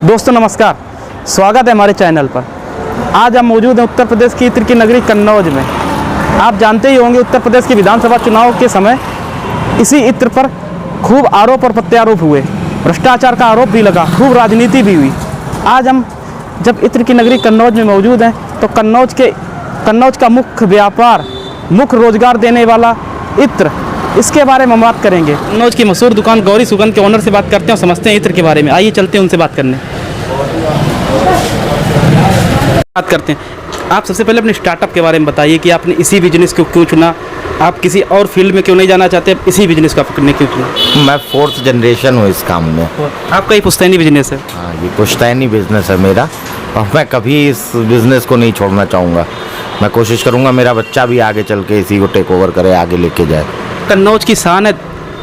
दोस्तों नमस्कार, स्वागत है हमारे चैनल पर। आज हम मौजूद हैं उत्तर प्रदेश की इत्र की नगरी कन्नौज में। आप जानते ही होंगे उत्तर प्रदेश के विधानसभा चुनाव के समय इसी इत्र पर खूब आरोप और प्रत्यारोप हुए, भ्रष्टाचार का आरोप भी लगा, खूब राजनीति भी हुई। आज हम जब इत्र की नगरी कन्नौज में मौजूद हैं तो कन्नौज का मुख्य व्यापार, मुख्य रोजगार देने वाला इत्र, इसके बारे में हम बात करेंगे। कन्नौज की मशहूर दुकान गौरी सुगंध के ओनर से बात करते हैं और समझते हैं इत्र के बारे में। आइए चलते हैं उनसे बात करने। बात करते हैं। आप सबसे पहले अपने स्टार्टअप के बारे में बताइए कि आपने इसी बिजनेस को क्यों चुना, आप किसी और फील्ड में क्यों नहीं जाना चाहते, इसी बिजनेस को आपने क्यों चुना? मैं 4th जनरेशन हूँ इस काम में। आपका ये पुश्तैनी बिजनेस है? हाँ, ये पुश्तैनी बिजनेस है मेरा और मैं कभी इस बिजनेस को नहीं छोड़ना चाहूँगा। मैं कोशिश करूँगा मेरा बच्चा भी आगे चल के इसी को टेक ओवर करे, आगे लेके जाए। कन्नौज की शान है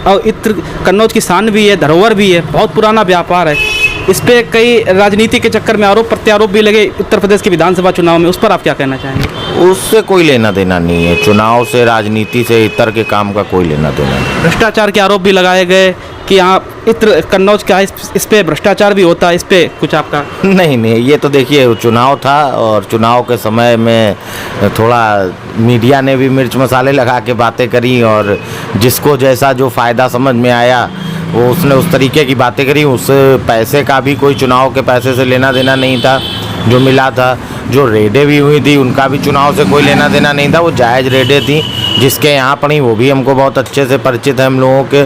और इत्र कन्नौज की शान भी है, धरोहर भी है, बहुत पुराना व्यापार है। इस पे कई राजनीति के चक्कर में आरोप प्रत्यारोप भी लगे उत्तर प्रदेश के विधानसभा चुनाव में, उस पर आप क्या कहना चाहेंगे? उससे कोई लेना देना नहीं है, चुनाव से, राजनीति से, इत्र के काम का कोई लेना देना नहीं। भ्रष्टाचार के आरोप भी लगाए गए कि यहाँ इत्र कन्नौज का इस पे भ्रष्टाचार भी होता है, इस पे कुछ आपका? नहीं, ये तो देखिए चुनाव था और चुनाव के समय में थोड़ा मीडिया ने भी मिर्च मसाले लगा के बातें करी और जिसको जैसा जो फ़ायदा समझ में आया वो उसने उस तरीके की बातें करी। उस पैसे का भी कोई चुनाव के पैसे से लेना देना नहीं था, जो मिला था। जो रेडें भी हुई थी उनका भी चुनाव से कोई लेना देना नहीं था, वो जायज़ रेडें थी। जिसके यहाँ पड़ी वो भी हमको बहुत अच्छे से परिचित है हम लोगों के।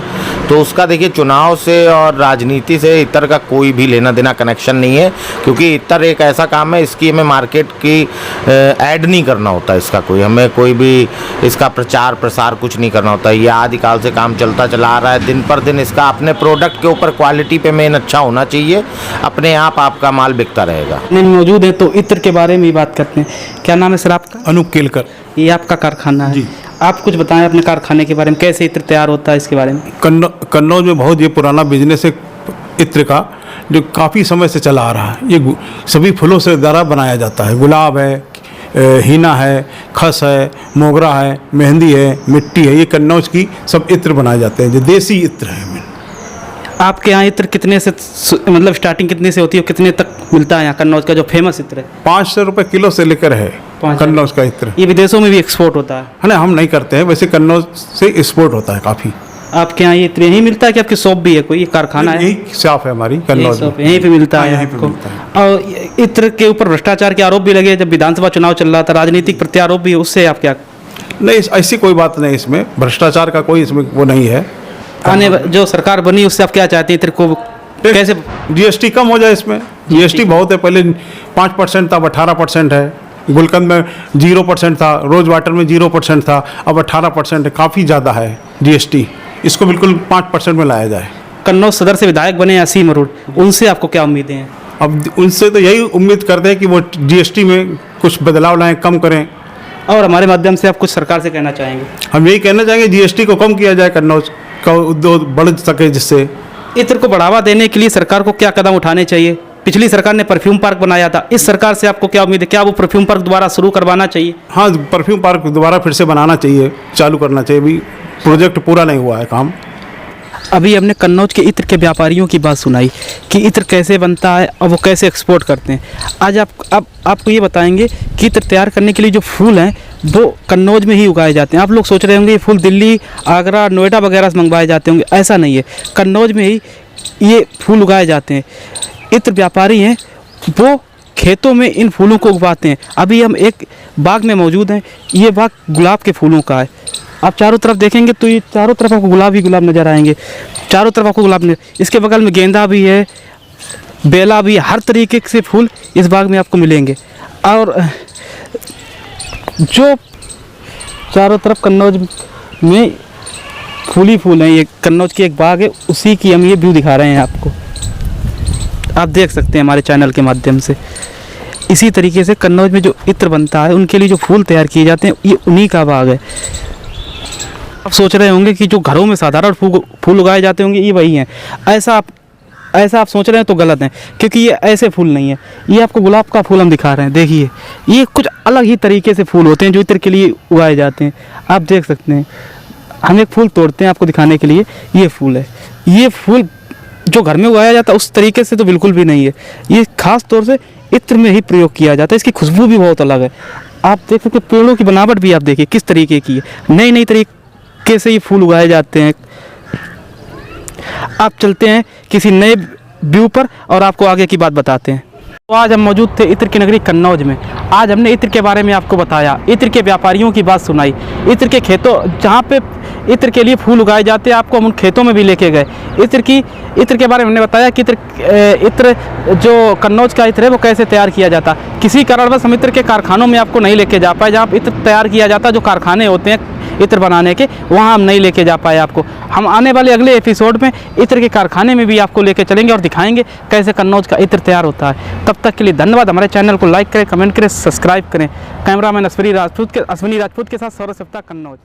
तो उसका देखिए चुनाव से और राजनीति से इत्र का कोई भी लेना देना कनेक्शन नहीं है, क्योंकि इत्र एक ऐसा काम है, इसकी हमें मार्केट की ऐड नहीं करना होता। इसका हमें कोई भी इसका प्रचार प्रसार कुछ नहीं करना होता। ये आदिकाल से काम चलता चला आ रहा है। दिन पर दिन इसका अपने प्रोडक्ट के ऊपर क्वालिटी पे मेन अच्छा होना चाहिए, अपने आप आपका माल बिकता रहेगा। मौजूद है तो इत्र के बारे में ही बात करते हैं। क्या नाम है सर आपका? अनूप केलकर। ये आपका कारखाना है? जी। आप कुछ बताएं अपने कारखाने के बारे में, कैसे इत्र तैयार होता है, इसके बारे में। कन्नौज में बहुत ये पुराना बिजनेस है इत्र का, जो काफ़ी समय से चला आ रहा है। ये सभी फूलों से द्वारा बनाया जाता है। गुलाब है, हीना है, खस है, मोगरा है, मेहंदी है, मिट्टी है, ये कन्नौज की सब इत्र बनाए जाते हैं, जो देसी इत्र है। आपके यहाँ इत्र कितने से, मतलब स्टार्टिंग कितने से होती है, कितने तक मिलता है यहाँ कन्नौज का जो फेमस इत्र है? 500 रुपये किलो से लेकर है कन्नौज का इत्र। ये विदेशों में भी एक्सपोर्ट होता है? ना, हम नहीं करते हैं, वैसे कन्नौज से एक्सपोर्ट होता है काफ़ी। आपके यहाँ ये इत्र यहीं मिलता है कि आपकी शॉप भी है, कोई कारखाना है? यही शॉप है हमारी कन्नौज में, यहीं पे मिलता है यहीं पे आपको। मिलता है। और इत्र के ऊपर भ्रष्टाचार के आरोप भी लगे जब विधानसभा चुनाव चल रहा था, राजनीतिक प्रत्यारोप भी, उससे आप क्या? नहीं, ऐसी कोई बात नहीं, इसमें भ्रष्टाचार का कोई इसमें वो नहीं है। आने जो सरकार बनी उससे आप क्या चाहते हैं, इत्र को कैसे? जीएसटी कम हो जाए इसमें। जीएसटी बहुत है, पहले 5% था, अब 18% है। गुलकंद में 0% था, रोज वाटर में 0% था, अब 18% है। काफ़ी ज़्यादा है जीएसटी, इसको बिल्कुल 5% में लाया जाए। कन्नौज सदर से विधायक बने असीम अरोड़, उनसे आपको क्या उम्मीदें हैं? अब उनसे तो यही उम्मीद करते हैं कि वो जीएसटी में कुछ बदलाव लाएं, कम करें। और हमारे माध्यम से आप कुछ सरकार से कहना चाहेंगे? हम यही कहना चाहेंगे जीएसटी को कम किया जाए, कन्नौज का उद्योग बढ़ सके, जिससे इत्र को बढ़ावा देने के लिए सरकार को क्या कदम उठाने चाहिए? पिछली सरकार ने परफ्यूम पार्क बनाया था, इस सरकार से आपको क्या उम्मीद है? क्या वो परफ्यूम पार्क दोबारा शुरू करवाना चाहिए? हाँ, परफ्यूम पार्क दोबारा फिर से बनाना चाहिए, चालू करना चाहिए। अभी प्रोजेक्ट पूरा नहीं हुआ है काम। अभी हमने कन्नौज के इत्र के व्यापारियों की बात सुनाई कि इत्र कैसे बनता है और वो कैसे एक्सपोर्ट करते हैं। आज आपको ये बताएंगे कि इत्र तैयार करने के लिए जो फूल हैं वो कन्नौज में ही उगाए जाते हैं। आप लोग सोच रहे होंगे ये फूल दिल्ली, आगरा, नोएडा वगैरह से मंगवाए जाते होंगे, ऐसा नहीं है। कन्नौज में ही ये फूल उगाए जाते हैं। इत्र व्यापारी हैं, वो खेतों में इन फूलों को उगाते हैं। अभी हम एक बाग में मौजूद हैं, ये बाग गुलाब के फूलों का है। आप चारों तरफ देखेंगे तो ये चारों तरफ आपको गुलाब ही गुलाब नज़र आएंगे, चारों तरफ आपको गुलाब नजर। इसके बगल में गेंदा भी है, बेला भी है, हर तरीके से फूल इस बाग में आपको मिलेंगे। और जो चारों तरफ कन्नौज में फूल ही फूल हैं, ये कन्नौज की एक बाग है, उसी की हम ये व्यू दिखा रहे हैं आपको। आप देख सकते हैं हमारे चैनल के माध्यम से। इसी तरीके से कन्नौज में जो इत्र बनता है, उनके लिए जो फूल तैयार किए जाते हैं, ये उन्हीं का बाग है। आप सोच रहे होंगे कि जो घरों में साधारण फूल उगाए जाते होंगे ये वही हैं, ऐसा आप सोच रहे हैं तो गलत हैं, क्योंकि ये ऐसे फूल नहीं है। ये आपको गुलाब का फूल हम दिखा रहे हैं, देखिए ये कुछ अलग ही तरीके से फूल होते हैं जो इत्र के लिए उगाए जाते हैं। आप देख सकते हैं, हम एक फूल तोड़ते हैं आपको दिखाने के लिए। ये फूल है, ये फूल जो घर में उगाया जाता है उस तरीके से तो बिल्कुल भी नहीं है। ये खास तौर से इत्र में ही प्रयोग किया जाता है। इसकी खुशबू भी बहुत अलग है। आप देख सकते पेड़ों की बनावट भी आप देखिए किस तरीके की है। नई नई तरीके से ये फूल उगाए जाते हैं। आप चलते हैं किसी नए व्यू पर और आपको आगे की बात बताते हैं। तो आज हम मौजूद थे इत्र की नगरी कन्नौज में। आज हमने इत्र के बारे में आपको बताया, इत्र के व्यापारियों की बात सुनाई, इत्र के खेतों जहाँ पे इत्र के लिए फूल उगाए जाते हैं आपको हम उन खेतों में भी लेके गए। इत्र के बारे में हमने बताया कि इत्र जो कन्नौज का इत्र है वो कैसे तैयार किया जाता। किसी कारणवश हम इत्र के कारखानों में आपको नहीं लेके जा पाए, जहाँ इत्र तैयार किया जाता, जो कारखाने होते हैं इत्र बनाने के, वहाँ हम नहीं लेके जा पाए आपको। हम आने वाले अगले एपिसोड में इत्र के कारखाने में भी आपको लेके चलेंगे और दिखाएंगे कैसे कन्नौज का इत्र तैयार होता है। तब तक के लिए धन्यवाद। हमारे चैनल को लाइक करें, कमेंट करें, सब्सक्राइब करें। कैमरामैन अश्विनी राजपूत के साथ सौरभ सप्ताह, कन्नौज।